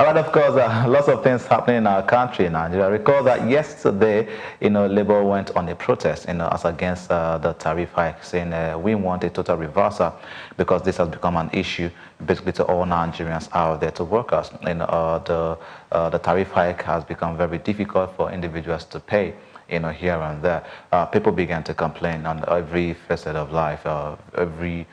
All right, of course, lots of things happening in our country, Nigeria. Recall that yesterday, Labour went on a protest, as against the tariff hike, saying we want a total reversal because this has become an issue basically to all Nigerians out there, to workers. The tariff hike has become very difficult for individuals to pay. Here and there, people began to complain on every facet of life, every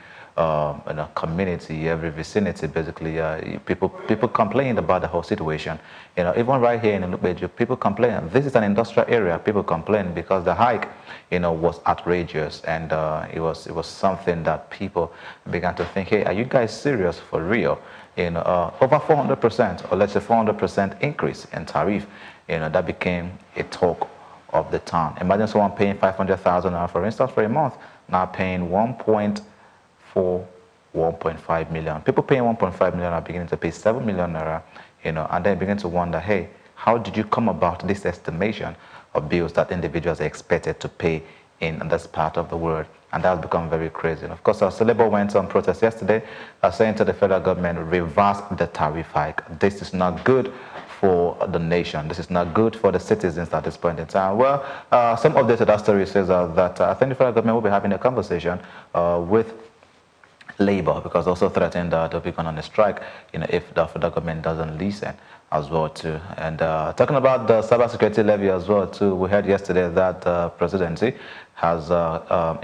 community, every vicinity. Basically, people complain about the whole situation. Even right here in Inupeju, people complain. This is an industrial area. People complain because the hike, was outrageous, and it was something that people began to think, hey, are you guys serious for real? Over 400%, or let's say 400% increase in tariff. That became a talk of the town. Imagine someone paying 500,000 for instance, for a month, now paying 1.5 million. People paying 1.5 million are beginning to pay 7 million naira, and then begin to wonder, hey, how did you come about this estimation of bills that individuals are expected to pay in this part of the world? And that has become very crazy. And of course, our Labour went on protest yesterday, saying to the federal government, reverse the tariff hike. This is not good for the nation. This is not good for the citizens at this point in time. Well, some update to that story says that I think the federal government will be having a conversation with Labour, because also threatened to be going on a strike, if the federal government doesn't listen as well too. And talking about the cybersecurity levy as well too, we heard yesterday that the presidency has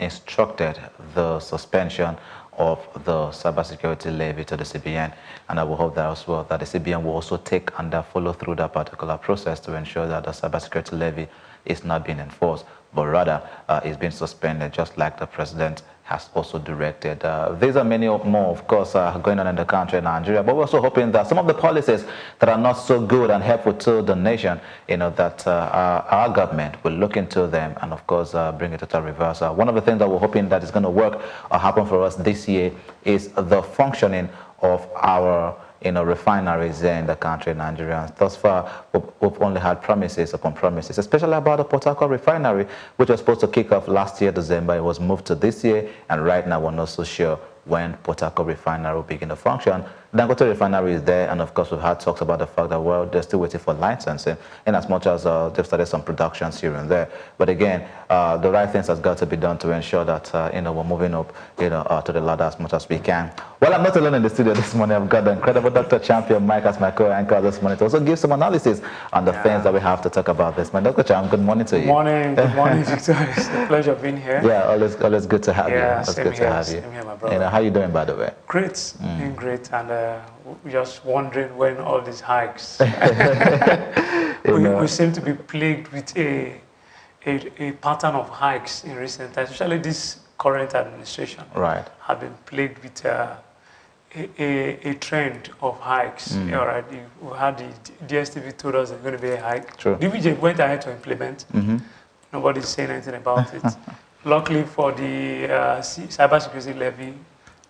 instructed the suspension of the cybersecurity levy to the CBN, and I will hope that as well that the CBN will also take and follow through that particular process to ensure that the cybersecurity levy is not being enforced, but rather is being suspended, just like the president has also directed. These are many more, of course, going on in the country in Nigeria, but we're also hoping that some of the policies that are not so good and helpful to the nation, that our government will look into them and, of course, bring it to a reversal. One of the things that we're hoping that is going to work or happen for us this year is the functioning of our refineries there in the country, Nigerians. Thus far, we've only had promises upon promises, especially about the Port Harcourt refinery, which was supposed to kick off last year, December. It was moved to this year, and right now we're not so sure when Port Harcourt refinery will begin to function. Dangote refinery is there, and of course we've had talks about the fact that, well, they're still waiting for licensing, in as much as they've started some productions here and there. But again, the right things has got to be done to ensure that we're moving up to the ladder as much as we can. Well, I'm not alone in the studio this morning. I've got the incredible Dr. Champion Mike as my co-anchor this morning to also give some analysis on the things that we have to talk about this morning. Dr. Cham, good morning to you. Good morning, Victor. It's a pleasure being here. Yeah, always good to have you. It's good to have you. Same here, my brother. How you doing, by the way? Great, doing great, and just wondering when all these hikes. we seem to be plagued with a pattern of hikes in recent times, especially this current administration. Right. Have been plagued with a trend of hikes. Already, we had the DSTV told us there's going to be a hike. True. DVJ went ahead to implement. Nobody's saying anything about it. Luckily for the cybersecurity levy,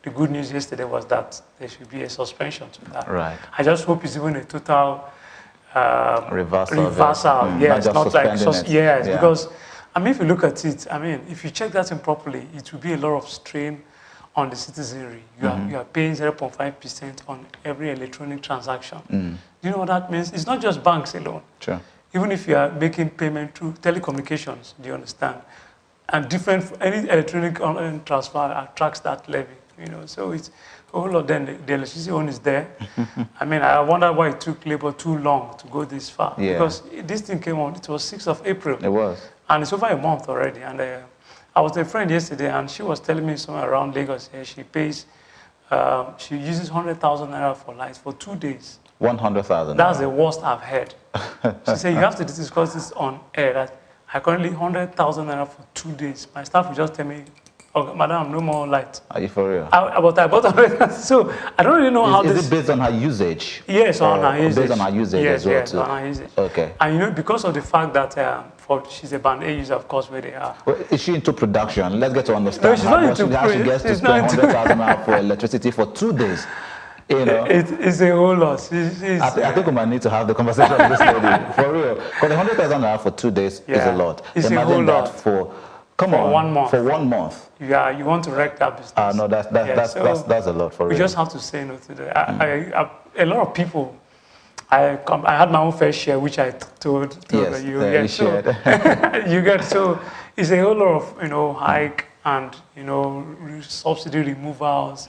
the good news yesterday was that there should be a suspension to that. Right. I just hope it's even a total reversal. Yes, not like yes, because if you look at it, if you check that in properly, it will be a lot of strain on the citizenry. You are paying 0.5% on every electronic transaction. Do you know what that means? It's not just banks alone. Sure. Even if you are making payment through telecommunications, do you understand? And any electronic online transfer attracts that levy. So it's a whole lot. Then the electricity one is there. I wonder why it took Labour too long to go this far. Yeah. Because this thing came on, it was 6th of April. It was. And it's over a month already. And I was with a friend yesterday, and she was telling me somewhere around Lagos here, she pays, she uses 100,000 naira for lights for 2 days. 100,000. That's the worst I've heard. She said, you have to discuss this on air, that I currently 100,000 naira for 2 days. My staff will just tell me, oh, madam, no more light. Are you for real? I bought 100,000. So I don't really know how this... Is it based on her usage? Yes, on her usage. Based on her usage as well, too? Yes, on her usage. Okay. And because of the fact that she's a band A user, of course, where they are. Well, is she into production? Let's get to understand no, she's how not much into she gets to spend 100,000 naira for electricity for 2 days. It's a whole lot. I think we might need to have the conversation with this lady, for real. Because 100,000 naira for 2 days is a lot. It's Imagine a whole that lot. for 1 month. For 1 month. Yeah, you want to wreck that business. No, that's a lot for real. We just have to say no to that. A lot of people I had my own fair share, which I told Yes, you. you So shared. you get, so it's a whole lot of, hike and, subsidy removals.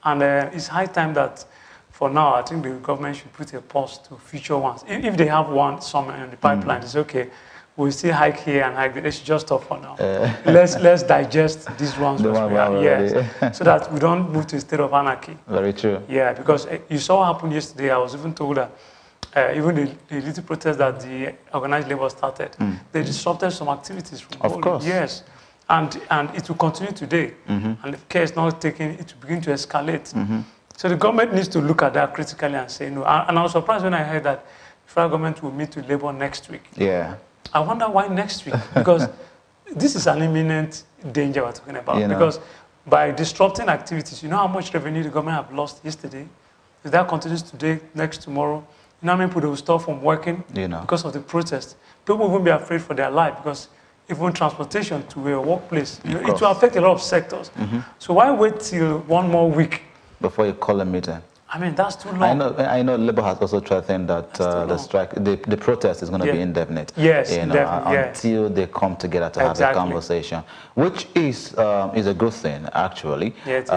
And it's high time that for now, I think the government should put a pause to future ones. If they have one somewhere in the pipeline, it's okay. We'll still hike here and hike there. Let's just stop for now. Let's digest these ones. Yes, so that we don't move to a state of anarchy. Very true. Yeah, because you saw what happened yesterday. I was even told that even the little protest that the organized labor started, they disrupted some activities from Of course. Yes, and it will continue today. And if care is not taken, it will begin to escalate. So the government needs to look at that critically and say no. And I was surprised when I heard that the federal government will meet with labor next week. Yeah. I wonder why next week, because this is an imminent danger we're talking about. Because by disrupting activities, you know how much revenue the government have lost yesterday? If that continues today, next tomorrow, you know how many people will stop from working because of the protest? People won't be afraid for their life because even transportation to a workplace, it will affect a lot of sectors. So why wait till one more week before you call a meeting? I mean, that's too long. I know Labour has also tried to think that the strike, the protest is going to be indefinite. Yes, until they come together to have a conversation, which is a good thing, actually. Yeah, it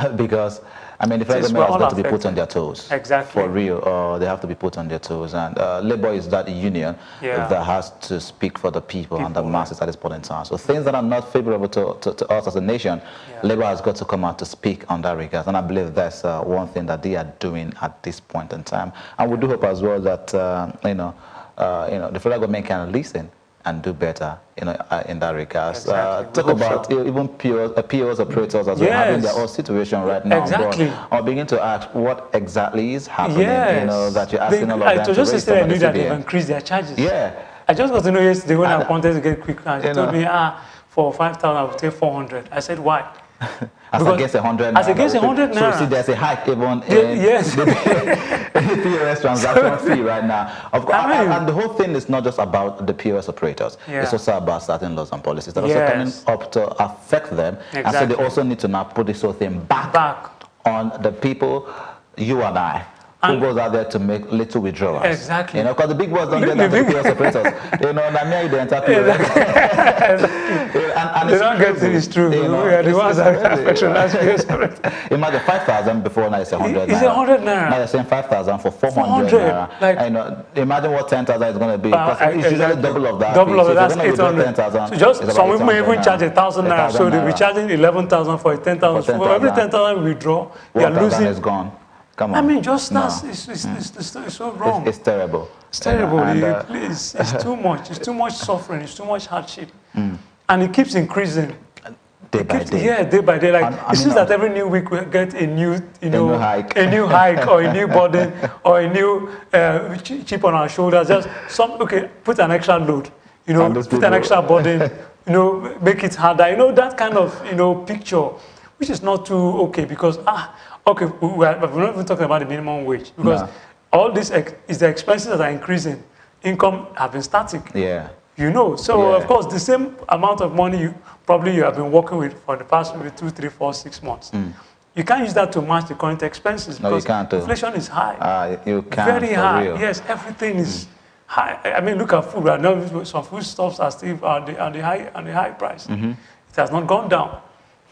is. Because, I mean, the federal government has got to be put on their toes. Exactly. For real, they have to be put on their toes. And Labour is that union that has to speak for the people and the masses at this point in time. So things that are not favorable to us as a nation, Labour has got to come out to speak on that regard. And I believe that's one thing that they are doing at this point in time. And we do hope as well that, the federal government can listen and do better, in that regard. Exactly. Talk about even POS operators as well, having their own situation right now. Exactly. I'll begin to ask what exactly is happening, that you're asking all of them to raise some I of knew the that CBN. they've increased their charges. Yeah. I just got to know yesterday when I wanted to get quick cash. They told me, for 5,000, I would take 400. I said, why? As against 100 naira. As against 100 naira. So see, there's a hike even in yes. the POS transaction fee right now. Of course, and the whole thing is not just about the POS operators. It's also about certain laws and policies that are also coming up to affect them. Exactly. And so they also need to now put this whole thing back on the people, you and I, who goes out there to make little withdrawals. Exactly. Because the big boys don't get that to POS operators. The entire POS. They don't get it, it's true. We are the ones that are patronized POS operators. Imagine 5,000 before, now it's 100 naira. It's 100 naira. Now they're saying 5,000 for 400 naira. Like, imagine what 10,000 is going to be. Because it's usually double of that. Double of that, so 800. So just some people even charge 1,000 naira. So they'll be charging 11,000 for 10,000. For every 10,000 we withdraw, they are losing. 1,000 is gone. Come on. I mean, just that's it's so wrong. It's terrible. It's terrible. It's too much. It's too much suffering. It's too much hardship, and it keeps increasing. Day by day. Yeah, day by day. Like it seems that every new week we get a new, hike, a new hike, or a new burden, or a new chip on our shoulders. Just put an extra load. Put an extra burden. Make it harder. That kind of picture, which is not too okay because we're not even talking about the minimum wage because all this is the expenses that are increasing. Income have been static. Yeah. So of course the same amount of money you have been working with for the past maybe 2, 3, 4, 6 months. You can't use that to match the current expenses because inflation is high. You can't. Very high. Real. Yes, everything is high. I mean, look at food right now. Some foodstuffs are still on the high price. It has not gone down.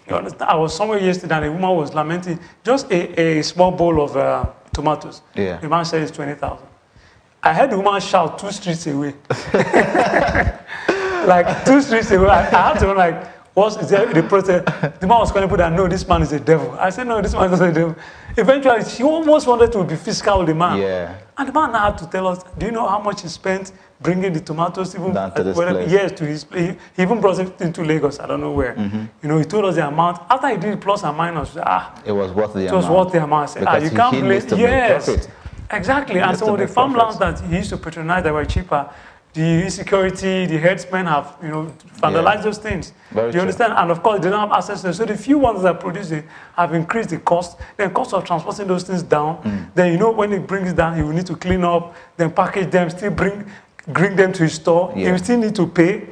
You understand? I was somewhere yesterday and a woman was lamenting just a small bowl of tomatoes. Yeah. The man said it's 20,000. I heard the woman shout 2 streets away. Like 2 streets away. I had to is there the protest? The man was calling people that, no, this man is a devil. I said, no, this man is not a devil. Eventually, she almost wanted to be fiscal with the man. Yeah. And the man now had to tell us, do you know how much he spent bringing the tomatoes even down to this place? Yes, to his place. He even brought it into Lagos, I don't know where. He told us the amount. After he did plus and minus, it was worth the amount. It was worth the amount. I said, you can't blame. Yes, exactly. And so the farmlands that he used to patronize that were cheaper, the insecurity, the herdsmen have, vandalized those things. Do you understand? And of course, they don't have access to it. So the few ones that produce it have increased the cost. Then cost of transporting those things down. Then, when it brings down, he will need to clean up, then package them, still bring them to his store. He will still need to pay.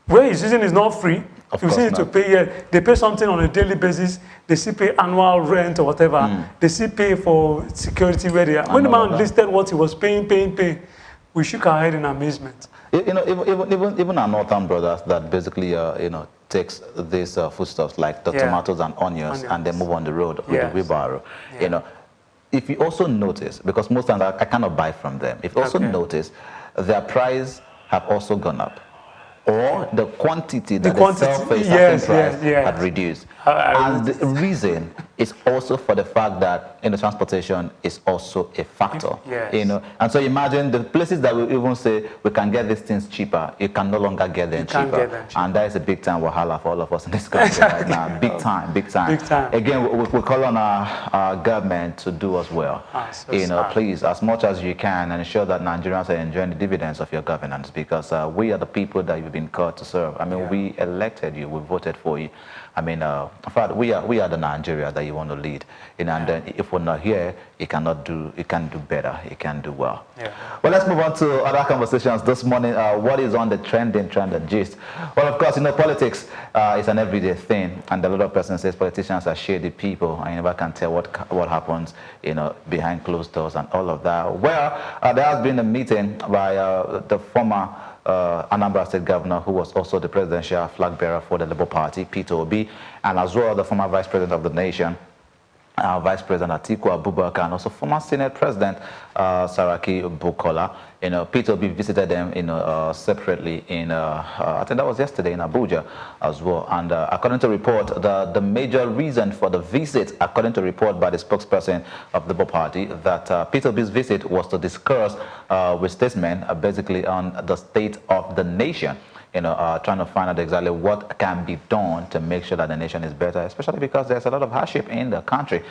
Where he's using is not free. You see to pay, yeah, they pay something on a daily basis, they still pay annual rent or whatever, they still pay for security where they are. When the man listed what he was paying, we shook our head in amazement. You know, even our northern brothers that basically, you know, takes these foodstuffs like the tomatoes and onions and they move on the road with the wheelbarrow. You know, if you also notice, because most times I cannot buy from them, if you also notice, their price have also gone up. Or the quantity that they sell for a certain price had reduced. And the reason is also for the fact that transportation is also a factor. You know, and so imagine the places that we even say we can get these things cheaper, you can no longer get them cheaper. And that is a big time wahala for all of us in this country right now. Big time, big time. Big time. Again, we call on our government to do us well. You know, please, as much as you can, ensure that Nigerians are enjoying the dividends of your governance, because we are the people that you've been called to serve. I mean, we elected you, we voted for you. I mean, in fact, we are the Nigeria that you want to lead. You know, and then if we're not here, you can't do better, you can do well. Well, let's move on to other conversations this morning. What is on the trending gist? Well, of course, you know, politics is an everyday thing, and a lot of persons say politicians are shady people. I never can tell what happens, you know, behind closed doors and all of that. Well, there has been a meeting by the former Anambra State Governor, who was also the presidential flag bearer for the Labour Party, Peter Obi, and as well the former Vice President of the nation, Vice President Atiku Abubakar, and also former Senate President Saraki Bukola. You know, Peter Obi visited them, you know, separately in, I think that was yesterday in Abuja as well. And according to report, the major reason for the visit, according to report by the spokesperson of the Labour Party, that Peter Obi's visit was to discuss with statesmen basically on the state of the nation. You know, trying to find out exactly what can be done to make sure that the nation is better, especially because there's a lot of hardship in the country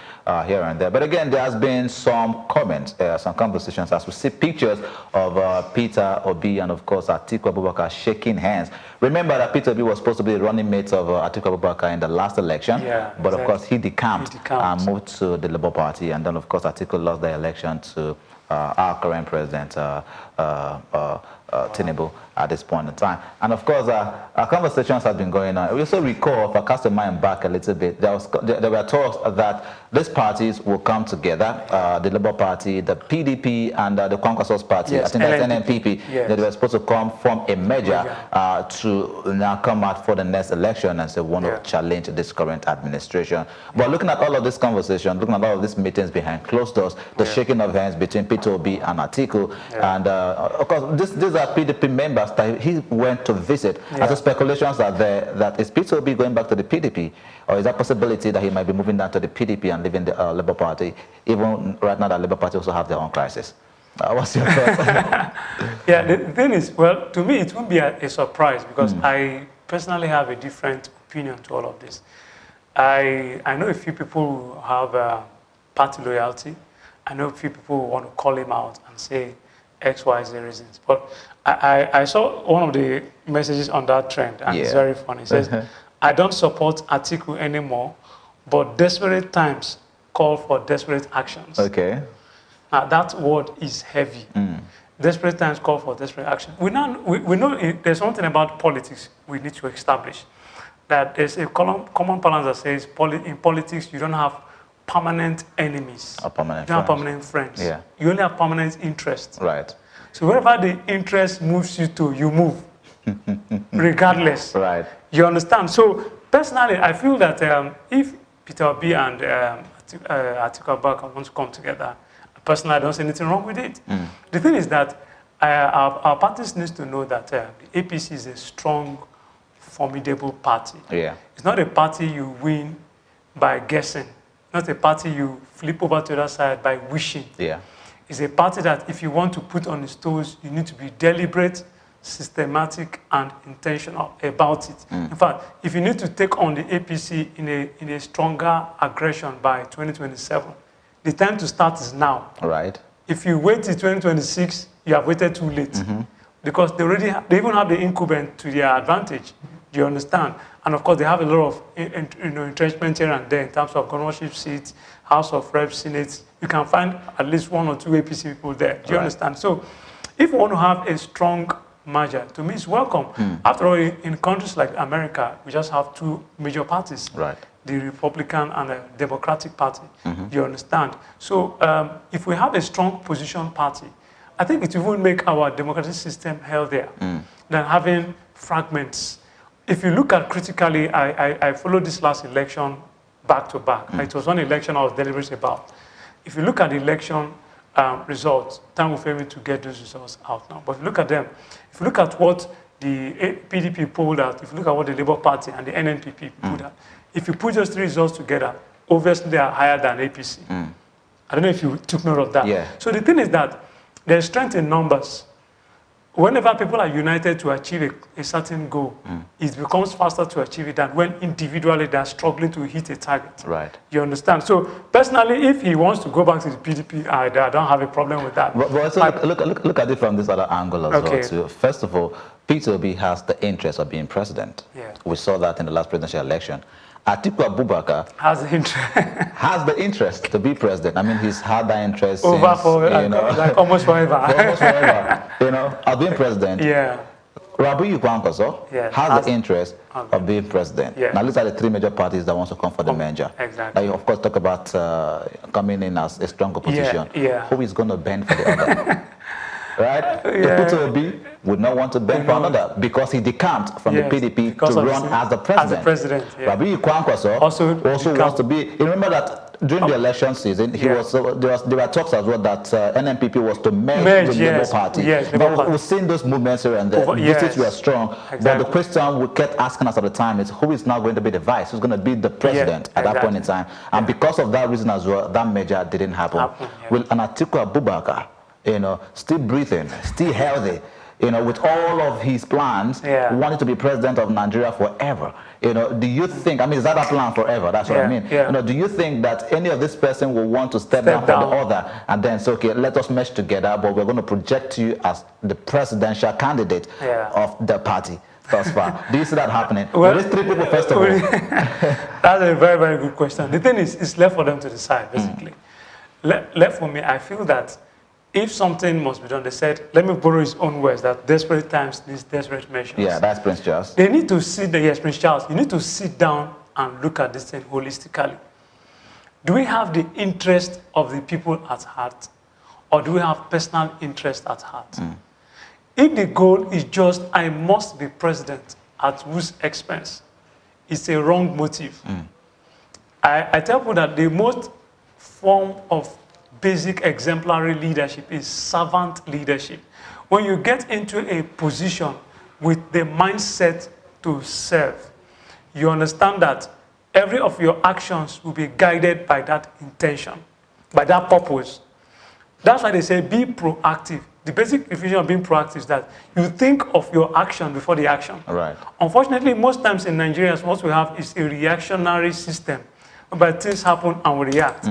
here and there. But again, there has been some comments, some conversations, as we see pictures of Peter Obi and, of course, Atiku Abubakar shaking hands. Remember that Peter Obi was supposed to be the running mate of Atiku Abubakar in the last election, but of course he decamped and moved to the Labour Party, and then, of course, Atiku lost the election to our current president, Tinubu, at this point in time. And of course, our conversations have been going on. We also recall, if I cast my mind back a little bit, there were talks that these parties will come together, the Labour Party, the PDP, and the Kwankwaso's party, I think that's NNPP, that they were supposed to form a merger to now come out for the next election and say, want to challenge this current administration. But looking at all of this conversation, looking at all of these meetings behind closed doors, the shaking of hands between Peter Obi and Atiku, and of course, these are PDP members that he went to visit. As the speculations are there, that is Peter Obi going back to the PDP, or is there a possibility that he might be moving down to the PDP and leaving the Labour Party, even right now that Labour Party also have their own crisis? What's your thoughts? The thing is, well, to me, it won't be a surprise, because I personally have a different opinion to all of this. I know a few people who have party loyalty. I know a few people who want to call him out and say X, Y, Z reasons. But I saw one of the messages on that trend, and it's very funny. It says, I don't support Atiku anymore, but desperate times call for desperate actions. Okay. Now, that word is heavy. Desperate times call for desperate action. We know there's something about politics we need to establish. That there's a common balance that says in politics you don't have permanent enemies. You don't have permanent friends. You only have permanent interests. Right. So wherever the interest moves you to, you move, regardless. Right. You understand? So personally, I feel that if Peter Obi and Atiku Abubakar want to come together, personally, I don't see anything wrong with it. The thing is that our parties need to know that the APC is a strong, formidable party. It's not a party you win by guessing. Not a party you flip over to the other side by wishing. It's a party that if you want to put on its toes, you need to be deliberate, systematic, and intentional about it. In fact, if you need to take on the APC in a stronger aggression by 2027, the time to start is now. Right. If you wait till 2026, you have waited too late. Because they even have the incumbent to their advantage. Do you understand? And of course, they have a lot of entrenchment here and there in terms of governorship seats, House of Reps, Senate. You can find at least one or two APC people there. Do you understand? So if we want to have a strong merger, to me, is welcome. After all, in countries like America, we just have two major parties. Right. The Republican and the Democratic Party. You understand? So if we have a strong position party, I think it will make our democratic system healthier than having fragments. If you look at critically, I followed this last election back to back. It was one election I was deliberate about. If you look at the election results, time will fail me to get those results out now. But if you look at them, if you look at what the PDP pulled out, if you look at what the Labour Party and the NNPP pulled out, if you put those three results together, obviously they are higher than APC. I don't know if you took note of that. Yeah. So the thing is that there's strength in numbers. Whenever people are united to achieve a certain goal, it becomes faster to achieve it than when individually they're struggling to hit a target. Right. You understand? So personally, if he wants to go back to the PDP, I don't have a problem with that. But also look at it from this other angle as well too. First of all, Peter Obi has the interest of being president. Yeah. We saw that in the last presidential election. Atiku Abubakar has the interest to be president. I mean, he's had that interest since, like almost forever. Almost forever, of being president. Yeah. Rabiu Kwankwaso has the interest of being president. Yeah. Now, these are the three major parties that want to come for the merger. Exactly. Now, you, of course, talk about coming in as a strong opposition. Yeah. Who is going to bend for the other? Right? Peter Obi would not want to bend for another because he decamped from the PDP to run as the president. Rabiu Kwankwaso also wants to be. You remember that during the election season, there were talks as well that NNPP was to merge with the Labour Party. But we've seen those movements here and there. Visits were strong. But the question we kept asking us at the time is who is now going to be the vice? Who's going to be the president at that point in time? And because of that reason as well, that merger didn't happen. Will an Atiku Abubakar, still breathing, still healthy, with all of his plans, wanting to be president of Nigeria forever. Do you think, I mean, is that a plan forever? That's what I mean. Do you think that any of this person will want to step down for the other and then say, okay, let us mesh together, but we're going to project you as the presidential candidate of the party thus far? Do you see that happening? Well, these three people, first of all. That's a very, very good question. The thing is, it's left for them to decide, basically. Left for me, I feel that if something must be done, they said, let me borrow his own words, that desperate times need desperate measures. Yeah, that's Prince Charles. They need to sit there, yes, Prince Charles, you need to sit down and look at this thing holistically. Do we have the interest of the people at heart? Or do we have personal interest at heart? If the goal is just, I must be president at whose expense, it's a wrong motive. I tell people that the most form of basic exemplary leadership is servant leadership. When you get into a position with the mindset to serve, you understand that every of your actions will be guided by that intention, by that purpose. That's why they say be proactive. The basic definition of being proactive is that you think of your action before the action. Right. Unfortunately, most times in Nigeria, what we have is a reactionary system, whereby things happen and we react.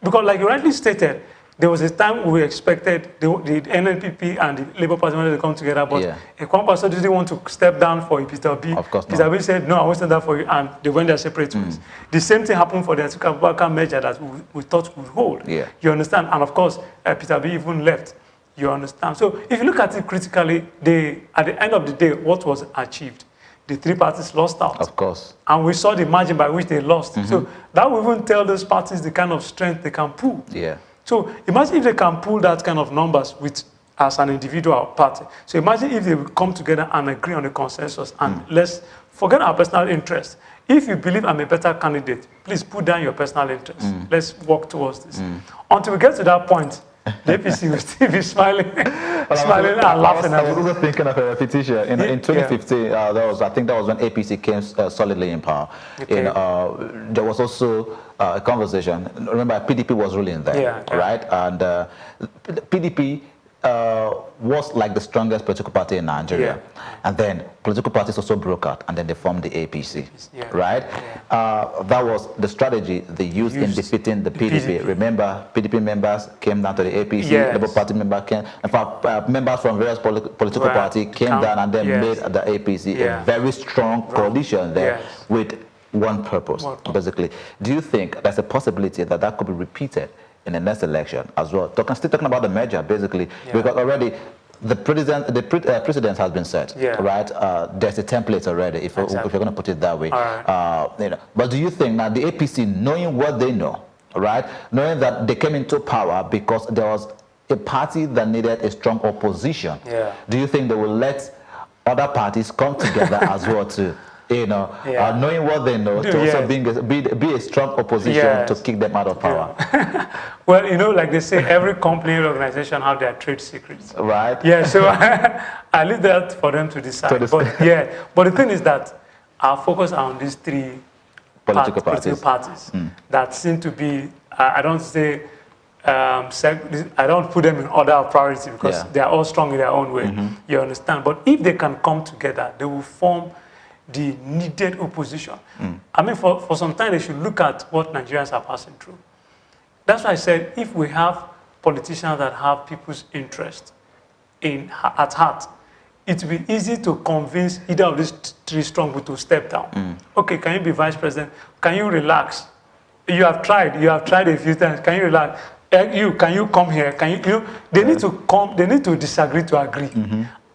Because like you rightly stated, there was a time we expected the NNPP and the Labour Party wanted to come together, but Kwankwaso didn't want to step down for Peter Obi. Of course not. Peter Obi said, no, I won't stand down for you, and they went their separate ways. The same thing happened for the Atiku Abubakar merger that we thought would hold. You understand? And of course, Peter Obi even left. You understand? So if you look at it critically, at the end of the day, what was achieved? The three parties lost out. Of course. And we saw the margin by which they lost. So that will even tell those parties the kind of strength they can pull. So imagine if they can pull that kind of numbers as an individual party. So imagine if they will come together and agree on a consensus and let's forget our personal interest. If you believe I'm a better candidate, please put down your personal interest. Let's work towards this. Until we get to that point, the APC will still be smiling, smiling and laughing. I was also thinking of a repetition. In 2015, I think that was when APC came solidly in power. There was also a conversation. Remember, PDP was ruling there, right? And PDP was like the strongest political party in Nigeria. And then political parties also broke out, and then they formed the APC, right? That was the strategy they used in defeating the PDP. Remember, PDP members came down to the APC, Labour Party members came, in fact, members from various political parties came down and then made the APC a very strong coalition there with one purpose, basically. Do you think there's a possibility that that could be repeated in the next election as well? Still talking about the merger, basically, because already the precedent has been set, right? There's a template already, if you're going to put it that way. You know, but do you think now the APC, knowing what they know, right, knowing that they came into power because there was a party that needed a strong opposition, do you think they will let other parties come together as well to, you know, knowing what they know, to also be a strong opposition to kick them out of power? Well, you know, like they say, every company or organization have their trade secrets. Right. Yeah, so I leave that for them to decide. But the thing is that our focus are on these three political parties that seem to be, I don't say, I don't put them in order of priority because they are all strong in their own way. You understand? But if they can come together, they will form the needed opposition. I mean, for some time, they should look at what Nigerians are passing through. That's why I said, if we have politicians that have people's interest at heart, it will be easy to convince either of these three strong people to step down. Okay, can you be vice president? Can you relax? You have tried a few times. Can you relax? Can you come here? They need to come, they need to disagree to agree.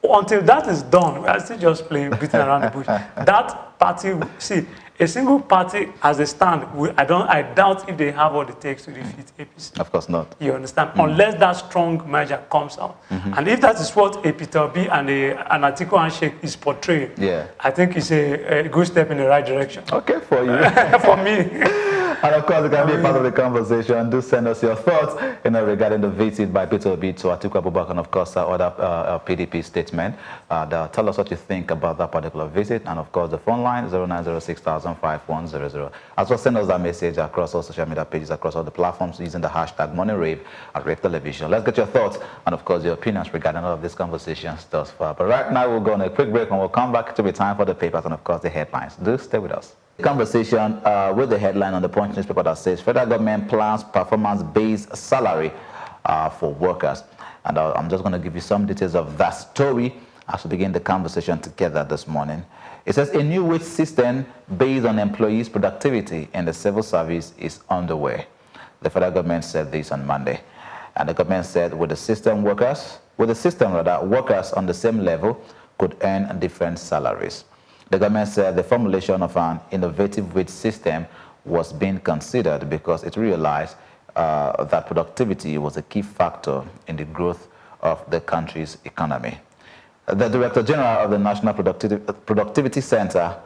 Until that is done, we are still just playing, beating around the bush. That party, see, a single party as they stand, I doubt if they have what it takes to defeat APC. Of course not. You understand? Unless that strong merger comes out. And if that is what a Peter B and an Atiku handshake is portraying, I think it's a good step in the right direction. Okay, for you. For me. And of course, you can be a part of the conversation. Do send us your thoughts, you know, regarding the visit by Peter Obi to Atiku Abubakar and of course other PDP statement. Tell us what you think about that particular visit, and of course the phone line 0906-5100. As well, send us that message across all social media pages, across all the platforms using the hashtag MorningRave at RAVE Television. Let's get your thoughts and of course your opinions regarding all of these conversations thus far. But right now we'll go on a quick break and we'll come back to be time for the papers and of course the headlines. Do stay with us. Conversation with the headline on the Punch newspaper that says federal government plans performance-based salary for workers. And I'm just going to give you some details of that story as we begin the conversation together this morning. It says a new wage system based on employees' productivity in the civil service is underway. The federal government said this on Monday. And the government said with the system, workers on the same level could earn different salaries. The government said the formulation of an innovative wage system was being considered because it realized that productivity was a key factor in the growth of the country's economy. The Director General of the National Productivity Center,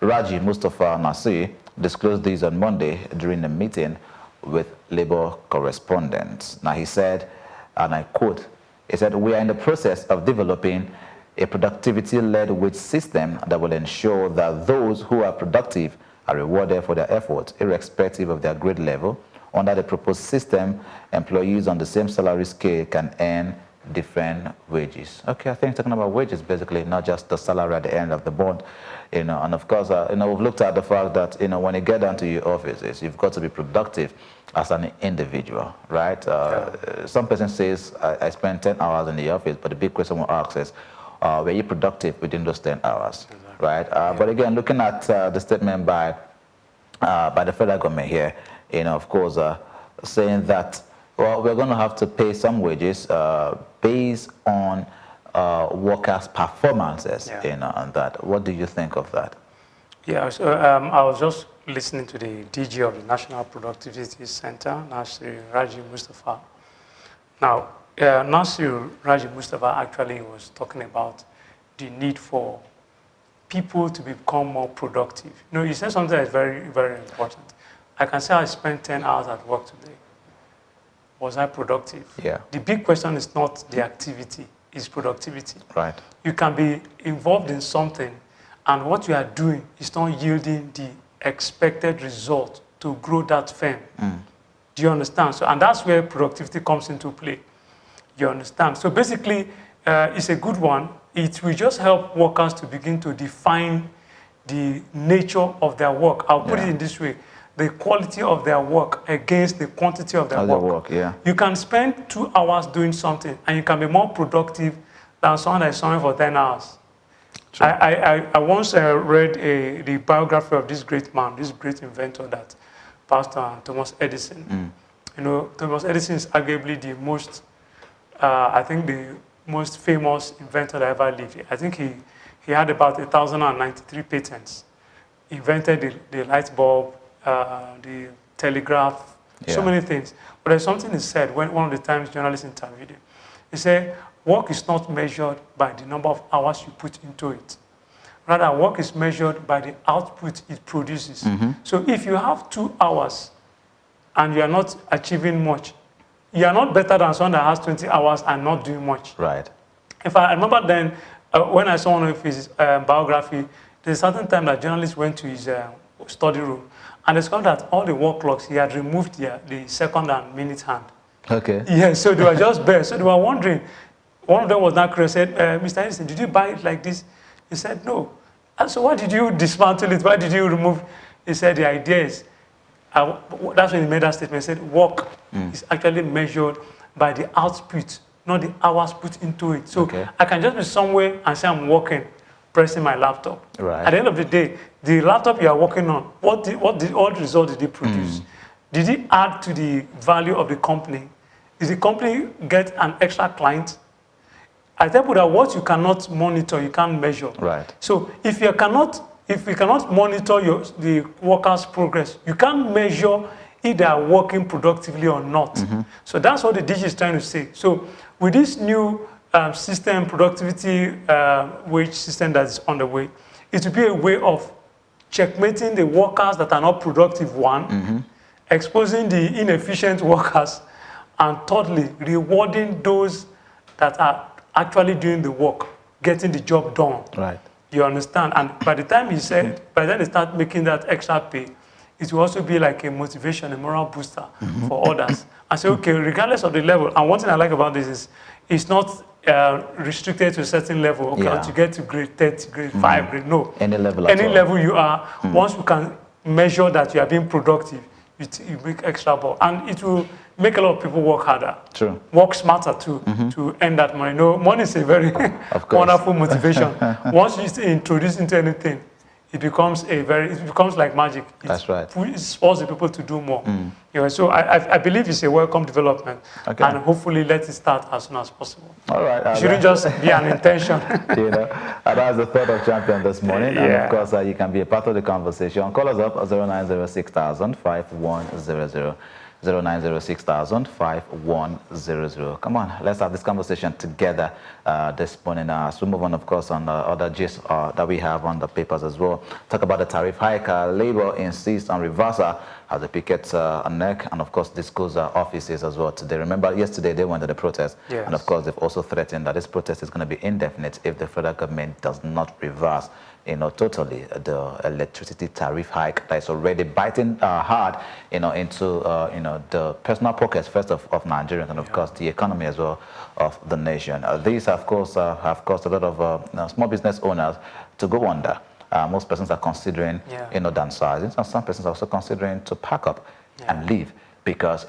Raji Mustafa Nasir, disclosed this on Monday during a meeting with labor correspondents. Now he said, and I quote, he said, "We are in the process of developing a productivity-led wage system that will ensure that those who are productive are rewarded for their efforts, irrespective of their grade level. Under the proposed system, employees on the same salary scale can earn different wages." Okay, I think talking about wages, basically, not just the salary at the end of the bond, you know, and of course, you know, we've looked at the fact that, you know, when you get down to your offices, you've got to be productive as an individual, right? Some person says, I spend 10 hours in the office, but the big question we'll ask is, were you productive within those 10 hours, right? But again, looking at the statement by the federal government here, you know, of course, saying that, well, we're going to have to pay some wages based on workers' performances, you know, and that. What do you think of that? Yeah, so I was just listening to the DG of the National Productivity Center, Nasir Raji Mustafa. Now, Nasir Raji Mustafa actually was talking about the need for people to become more productive. You know, he said something that's very, very important. I can say I spent 10 hours at work today. Was I productive? Yeah. The big question is not the activity, it's productivity. Right. You can be involved in something, and what you are doing is not yielding the expected result to grow that firm. Do you understand? So, and that's where productivity comes into play. You understand? So basically, it's a good one. It will just help workers to begin to define the nature of their work. I'll put it in this way. The quality of their work against the quantity of their work. You can spend 2 hours doing something, and you can be more productive than someone that's something for 10 hours. I once read the biography of this great man, this great inventor that passed on, Thomas Edison. You know, Thomas Edison is arguably the most, I think most famous inventor that ever lived. I think he had about 1,093 patents. He invented the light bulb, the telegraph, so many things. But there's something he said when one of the times journalists interviewed him. He said, work is not measured by the number of hours you put into it. Rather, work is measured by the output it produces. So if you have 2 hours and you are not achieving much, you are not better than someone that has 20 hours and not doing much. Right. If I remember then, when I saw one of his biography, there's a certain time that journalists went to his study room and discovered that all the work clocks, he had removed the second and minute hand. Okay. Yeah, so they were just bare. So they were wondering. One of them was not curious, said, Mr. Edison, did you buy it like this? He said, no. And so why did you dismantle it? Why did you remove? He said, the idea is, that's when he made that statement. He said, work is actually measured by the output, not the hours put into it. So I can just be somewhere and say I'm working, pressing my laptop. Right. At the end of the day, the laptop you are working on, what result did it produce? Did it add to the value of the company? Did the company get an extra client? I tell people that what you cannot monitor, you can't measure. Right. So if you cannot monitor the workers' progress, you can't measure if they are working productively or not. So that's what the DG is trying to say. So with this new system, productivity wage system that is on the way, it will be a way of checkmating the workers that are not productive, one, exposing the inefficient workers, and thirdly, rewarding those that are actually doing the work, getting the job done. Right. You understand? And by the time he said, by then they start making that extra pay, it will also be like a motivation, a moral booster for others. And say, okay, regardless of the level, and one thing I like about this is it's not restricted to a certain level, okay, to get to grade 30, grade 5, grade, no. Any level Any level you are, once you can measure that you are being productive, you make extra ball. And it will make a lot of people work harder. True. Work smarter too, to earn that money. No, money is a very wonderful motivation. Once you introduce into anything, it becomes like magic. That's right. It forces the people to do more. You know, so I believe it's a welcome development, and hopefully let it start as soon as possible. All right. It shouldn't just be an intention. You know, that's the thought of champion this morning. And of course, you can be a part of the conversation. Call us up at 0906-5100. 0906-5100. Come on, let's have this conversation together this morning. As we move on, of course, on other gist that we have on the papers as well. Talk about the tariff hike. Labour insists on reversal as the pickets a neck, and of course, this goes offices as well today. Remember, yesterday they went to the protest, and of course, they've also threatened that this protest is going to be indefinite if the federal government does not reverse, totally the electricity tariff hike that is already biting hard, into, the personal pockets first of Nigerians and of course the economy as well of the nation. These, of course, have caused a lot of small business owners to go under. Most persons are considering, downsizing, and some persons are also considering to pack up and leave because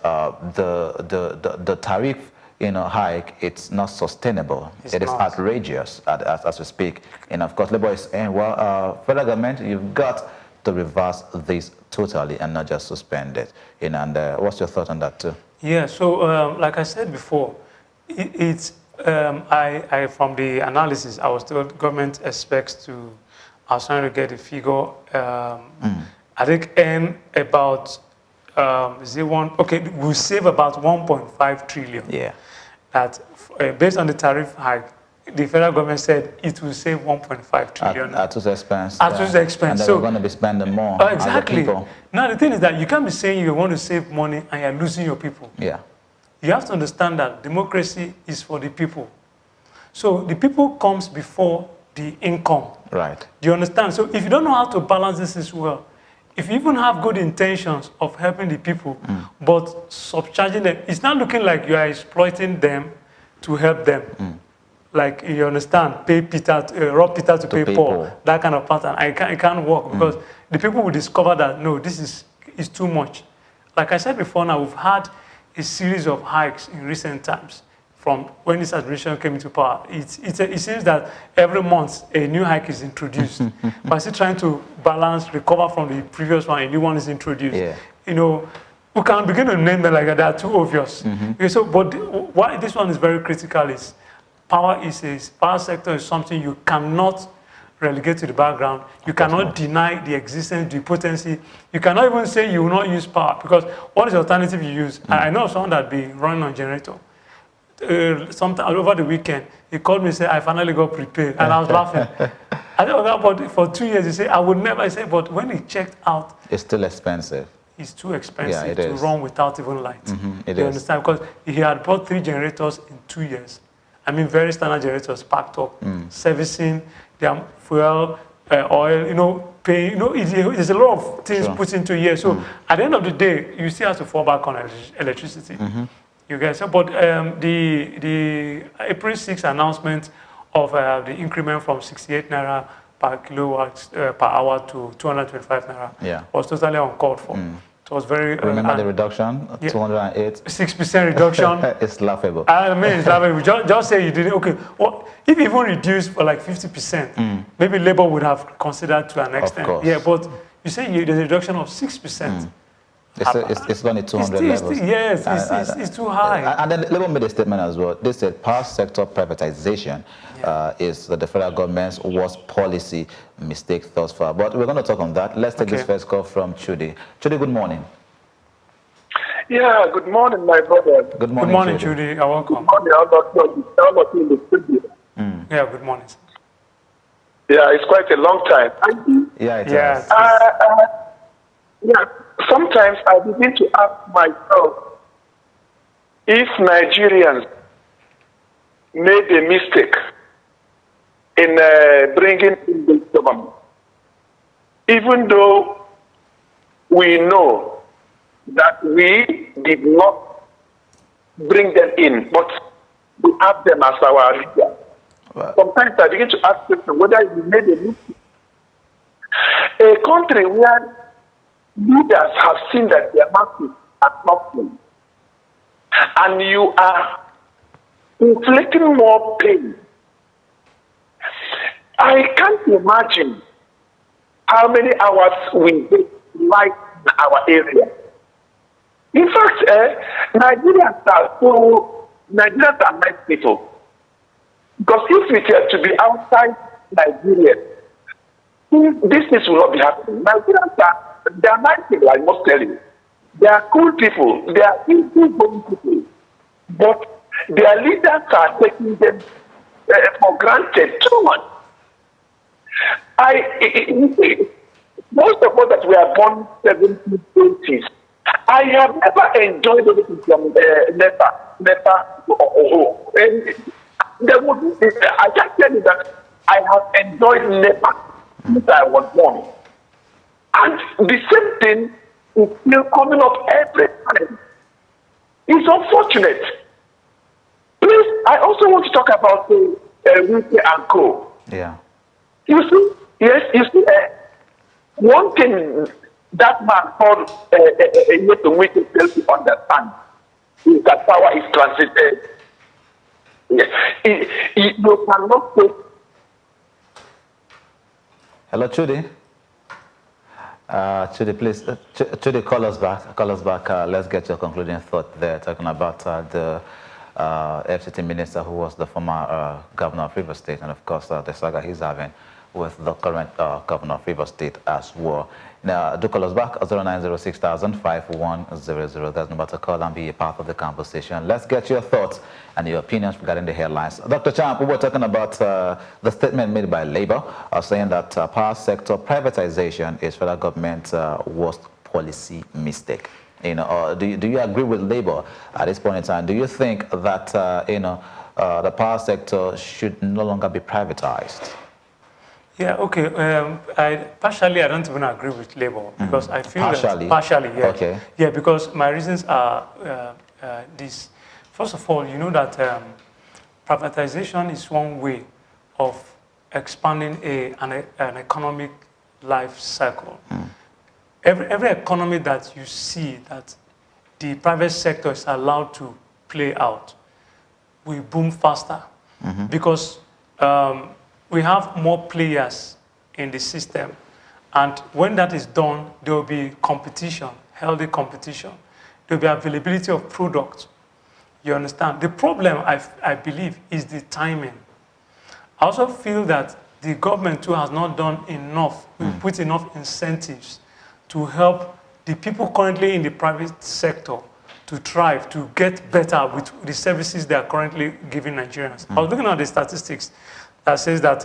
the tariff hike, it's not sustainable. It is outrageous as we speak. And of course, Labour is saying, well, federal government, you've got to reverse this totally and not just suspend it. And what's your thought on that too? Yeah, so like I said before, from the analysis, I was told government expects to, I was trying to get a figure, I think earn about, we'll save about 1.5 trillion. Yeah. That based on the tariff hike, the federal government said it will save 1.5 trillion. At whose expense? At whose expense. And so we're going to be spending more. Exactly. Now the thing is that you can't be saying you want to save money and you're losing your people. Yeah. You have to understand that democracy is for the people. So the people comes before the income. Right. Do you understand? So if you don't know how to balance this as well, if you even have good intentions of helping the people, but subcharging them, it's not looking like you are exploiting them to help them. Like, you understand, rob Peter to pay Paul, that kind of pattern. It can't work because the people will discover that, no, this is too much. Like I said before now, we've had a series of hikes in recent times from when this administration came into power. It seems that every month a new hike is introduced. But still trying to balance, recover from the previous one, a new one is introduced. Yeah. We can begin to name them like that. They are too obvious. Okay, so, but why this one is very critical is power sector is something you cannot relegate to the background. You cannot deny the existence, the potency. You cannot even say you will not use power, because what is the alternative you use? I know someone that be running on generator. Sometime over the weekend, he called me and said, I finally got prepaid. And I was laughing. I said, okay, but for 2 years, he said, I would never. I said, but when he checked out, it's still expensive. It's too expensive Yeah, to run without even light. It You is. understand? Because he had bought 3 generators in 2 years. I mean, very standard generators packed up, servicing, their fuel, oil, paying, there's a lot of things put into a year. So at the end of the day, you still have to fall back on electricity. You guys, but the April 6 announcement of the increment from 68 naira per kilowatt per hour to 225 naira was totally uncalled for. It was very. Remember the reduction, 208? 6% reduction. It's laughable. I mean, it's laughable. Just say you didn't. Okay, well, if you even reduced for like 50%, maybe Labour would have considered to an extent. Of course. Yeah, but you say there's a reduction of 6%. It's only 200 levels. Yes, it's too high. And then Labour made a statement as well. They said power sector privatization is the federal government's worst policy mistake thus far. But we're going to talk on that. Let's take this first call from Chudi. Chudi, good morning. Yeah, good morning, my brother. Good morning, good morning, Chudi. You're welcome. Good morning, all of you in the studio. Yeah, good morning. Yeah, it's quite a long time. Yeah, it is. Yeah, sometimes I begin to ask myself if Nigerians made a mistake in bringing in this government, even though we know that we did not bring them in, but we have them as our leader. Sometimes I begin to ask myself whether we made a mistake. A country where leaders have seen that their masses are suffering, and you are inflicting more pain. I can't imagine how many hours we get light in our area. In fact, Nigerians are nice people. Because if we were to be outside Nigeria, this things will not be happening. Nigerians are nice people, I must tell you. They are cool people. They are easy-going people. But their leaders are taking them for granted too much. Most of us that were born 70s, 80s, I have never enjoyed anything from NEPA or I can tell you that I have enjoyed NEPA since I was born. And the same thing is still coming up every time. It's unfortunate. Please, I also want to talk about RAVE and Co. Yeah. You see, yes, you see, one thing that man called Wiki tells you to understand is that power is transited. You cannot say. Hello, Chudi. Chudi, please, Chudi, call us back. Let's get your concluding thought there, talking about the FCT minister who was the former governor of Rivers State, and of course the saga he's having with the current governor of Rivers State as well. Now, do call us back at 0906-5100. That's the number to call and be a part of the conversation. Let's get your thoughts and your opinions regarding the headlines. Dr. Champ, we were talking about the statement made by Labour, saying that power sector privatization is federal government's worst policy mistake. Do you agree with Labour at this point in time? Do you think that the power sector should no longer be privatized? Yeah, okay. I don't even agree with Labour because I feel partially, yeah. Okay. Yeah, because my reasons are this. First of all, you know that privatization is one way of expanding an economic life cycle. Every economy that you see that the private sector is allowed to play out will boom faster because we have more players in the system. And when that is done, there will be competition, healthy competition. There will be availability of products. You understand? The problem, I believe, is the timing. I also feel that the government too has not done enough, put enough incentives to help the people currently in the private sector to thrive, to get better with the services they are currently giving Nigerians. I was looking at the statistics that says that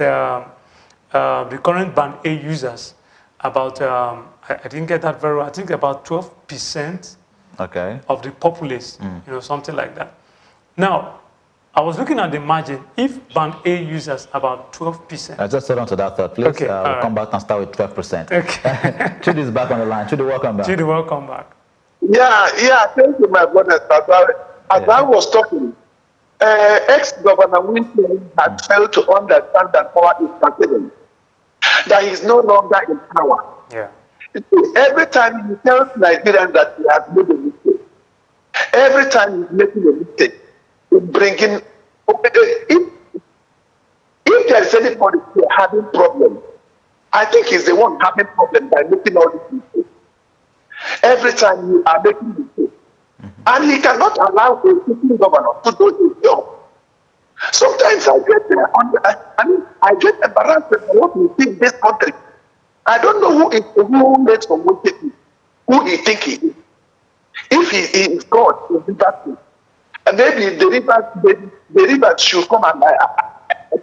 the current Band A users, about, I didn't get that very well, I think about 12% of the populace, you know, something like that. Now, I was looking at the margin. If Band A users about 12%. Just hold on to that thought, please. Okay, we'll come back and start with 12%. Okay. Chidi is back on the line. Chidi, welcome back. Chidi, welcome back. Yeah, thank you, my brother. As I was talking, ex-Governor Winston had failed to understand that power is transcendent, that he's no longer in power. Yeah. Every time he tells Nigerians that he has made a mistake, every time he's making a mistake, he's bringing. If there is anybody having problems, I think he's the one having problems by making all these mistakes. Every time you are making mistakes. And he cannot allow a sitting governor to do his job. Sometimes I get embarrassed at what we think this country. I don't know who makes some mistake, who he think he is. If he is God, he'll be that thing. And maybe the rivers should come and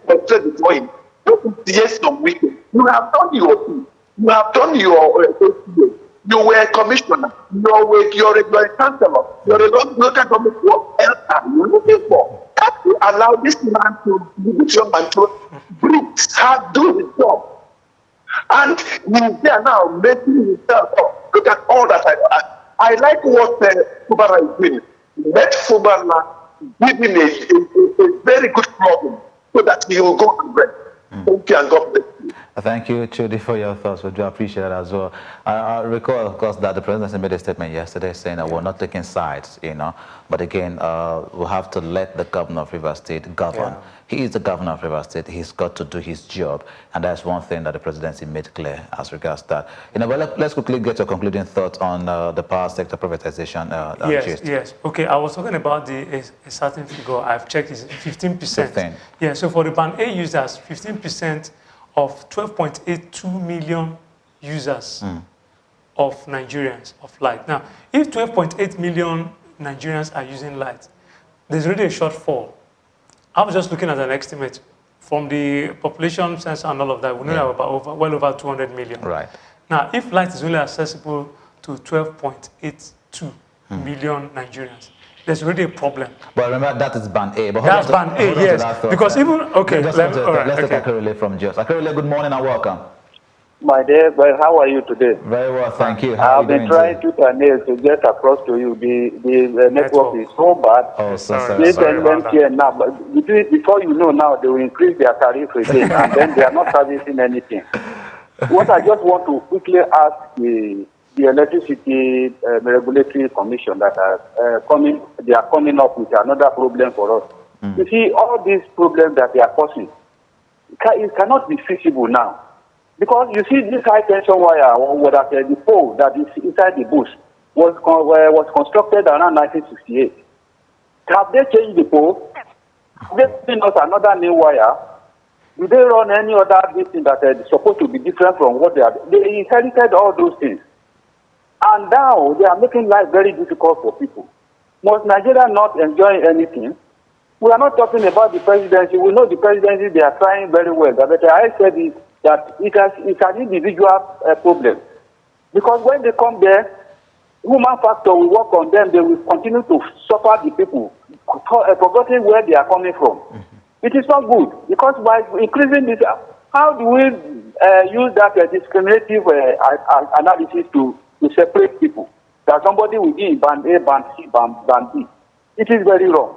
portray before him. Yes, some wicked. You have done your thing. You have done your you were a commissioner. You're a chancellor. You're a local government. What else are you looking for? Have to allow this man to breathe, do his job. And he's there now making himself up. Look at all that I like what Fubara is doing. Let Fubara give him a very good problem so that he will go and rest. Thank you and God bless you. Thank you, Chudi, for your thoughts. We do appreciate it as well. I recall, of course, that the presidency made a statement yesterday saying that we're not taking sides, you know. But again, we'll have to let the governor of Rivers State govern. Yeah. He is the governor of Rivers State. He's got to do his job. And that's one thing that the presidency made clear as regards that. You know, well, let's quickly get your concluding thoughts on the power sector privatization. Yes. Okay, I was talking about a certain figure. I've checked is 15%. 15. Yeah, so for the Band A users, 15% of 12.82 million users of Nigerians of light. Now, if 12.8 million Nigerians are using light, there's already a shortfall. I was just looking at an estimate from the population census and all of that. We know about well over 200 million. Right. Now, if light is only accessible to 12.82 million Nigerians, there's already a problem. But remember, that is Band A. But that's Band A, yes. Because even, okay. Let's take Akarele from Jos. Akarele, good morning and welcome. My dear, well, how are you today? Very well, thank you. I've been trying to to get across to you. The network is so bad. Oh, so sorry. Sorry now, but before you know now, they will increase their tariff again, and then they are not servicing anything. What I just want to quickly ask the Electricity Regulatory Commission that are they are coming up with another problem for us. You see, all these problems that they are causing, it cannot be feasible now. Because you see this high tension wire, or that the pole that is inside the bush was constructed around 1968. Have they changed the pole? Have they given us another new wire? Do they run any other thing that is supposed to be different from what they are? They inherited all those things. And now they are making life very difficult for people. Must Nigeria not enjoy anything? We are not talking about the presidency. We know the presidency, they are trying very well. But I said that it's an individual problem. Because when they come there, human factor will work on them. They will continue to suffer the people, forgetting where they are coming from. It is not good. Because by increasing this, how do we use that discriminative analysis to separate people? That somebody will be in Band A, Band C, Band B. It is very wrong.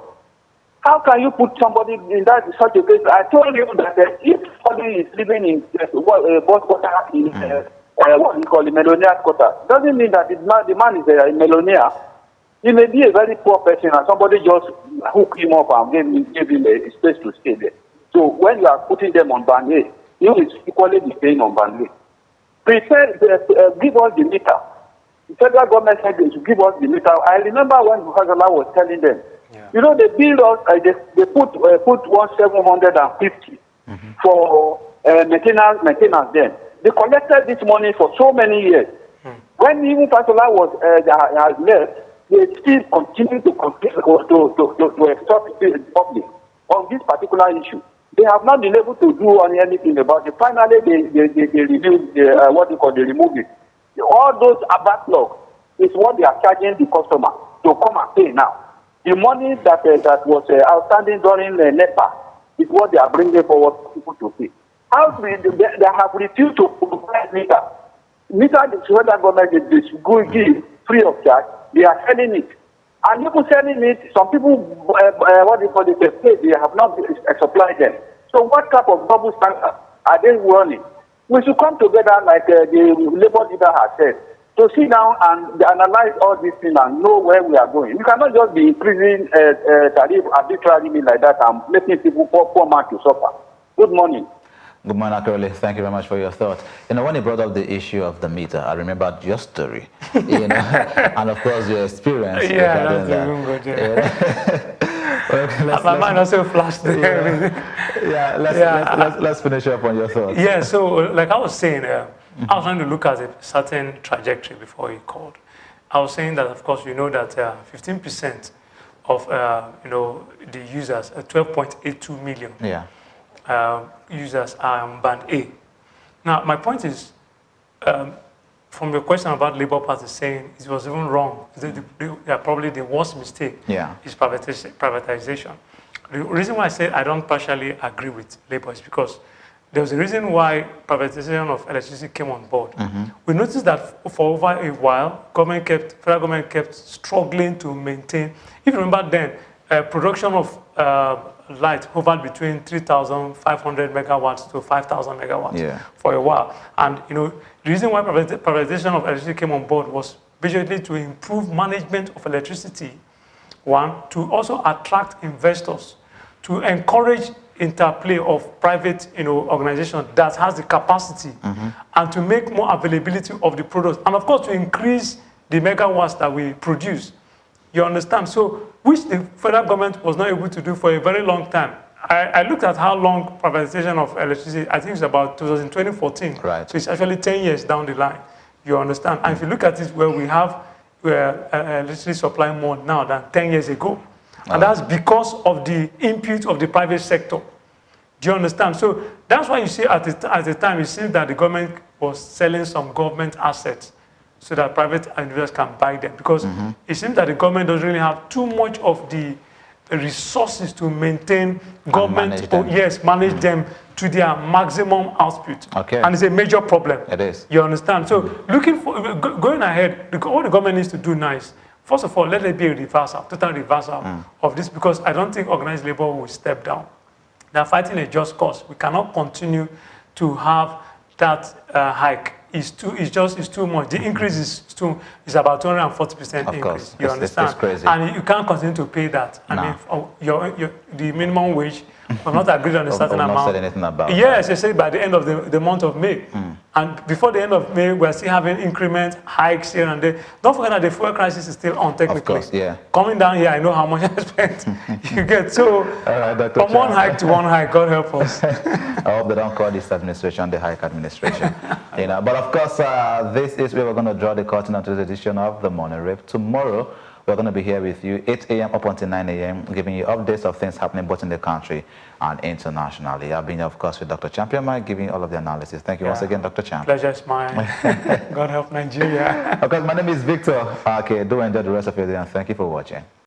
How can you put somebody in such a case? I told you that if somebody is living in both quarter in what we call the millionaire quarter, doesn't mean that the man is a millionaire. He may be a very poor person and somebody just hook him up and give him a space to stay there. So when you are putting them on Band A, you will equally be paying on Band A. Give us the meter. The federal government said they should give us the meter. I remember when Buhari was telling them You know, they build us, they put 1,750 for maintenance then. They collected this money for so many years. When even Fasola was has left, they still continue to extort the public on this particular issue. They have not been able to do anything about it. Finally, they removed they removed it. All those backlog is what they are charging the customer to come and pay now. The money that was outstanding during NEPA is what they are bringing forward for people to pay. They have refused to provide meter. Meter, the federal government is give free of charge. They are selling it. And people selling it, some people, they have not supplied them. So what type of double standard are they running? We should come together like the labor leader has said, to sit down and analyze all these things and know where we are going. You cannot just be increasing tariff arbitrarily like that and making people poor man to suffer. Good morning. Good morning, Akerele. Thank you very much for your thoughts. You know, when you brought up the issue of the meter, I remembered your story, you know, and of course your experience. Yeah, that's that. Good, yeah. Well, my mind also flashed there. Let's finish up on your thoughts. Yeah, so like I was saying, I was trying to look at a certain trajectory before you called. I was saying that, of course, you know that 15% of the users, 12.82 million. Yeah. Users are on band A. Now, my point is, from your question about Labour Party saying it was even wrong, probably the worst mistake is privatization. The reason why I say I don't partially agree with Labour is because there was a reason why privatization of electricity came on board. We noticed that for over a while, federal government kept struggling to maintain. If you remember then, production of light hovered between 3,500 megawatts to 5,000 megawatts for a while. And you know, the reason why privatization of electricity came on board was basically to improve management of electricity, one, to also attract investors, to encourage interplay of private organizations that has the capacity, and to make more availability of the products, and of course to increase the megawatts that we produce. You understand? So, which the federal government was not able to do for a very long time. I looked at how long privatization of electricity, I think it's about 2014. Right. So it's actually 10 years down the line. You understand? And if you look at it, where we have electricity supply more now than 10 years ago. And that's because of the input of the private sector. Do you understand? So that's why you see at the time, it seems that the government was selling some government assets so that private investors can buy them. Because it seems that the government doesn't really have too much of the resources to maintain government, manage them to their maximum output. Okay. And it's a major problem. It is. You understand? So going ahead, what the government needs to do now is, first of all, let there be a reversal, total reversal of this, because I don't think organized labor will step down. They're fighting a just cause. We cannot continue to have that hike. It's too much. The increase is about 240% increase. You understand? It's crazy. And you can't continue to pay that. I mean, the minimum wage, we're not agreed on a certain amount. Not said anything about yes, they say by the end of the month of May. And before the end of May, we're still having increment hikes here and there. Don't forget that the fuel crisis is still on technically. Of course, yeah. Coming down here, I know how much I spent. You get so from one hike to one hike, God help us. I hope they don't call this administration the hike administration. But of course, this is where we're going to draw the curtain on today's edition of the Morning Rave. Tomorrow, we're going to be here with you 8 a.m. up until 9 a.m., giving you updates of things happening both in the country and internationally. I've been, of course, with Dr. Champion Mike, giving you all of the analysis. Thank you once again, Dr. Champ. Pleasure is mine. God help Nigeria. Okay, my name is Victor. Okay, do enjoy the rest of your day, and thank you for watching.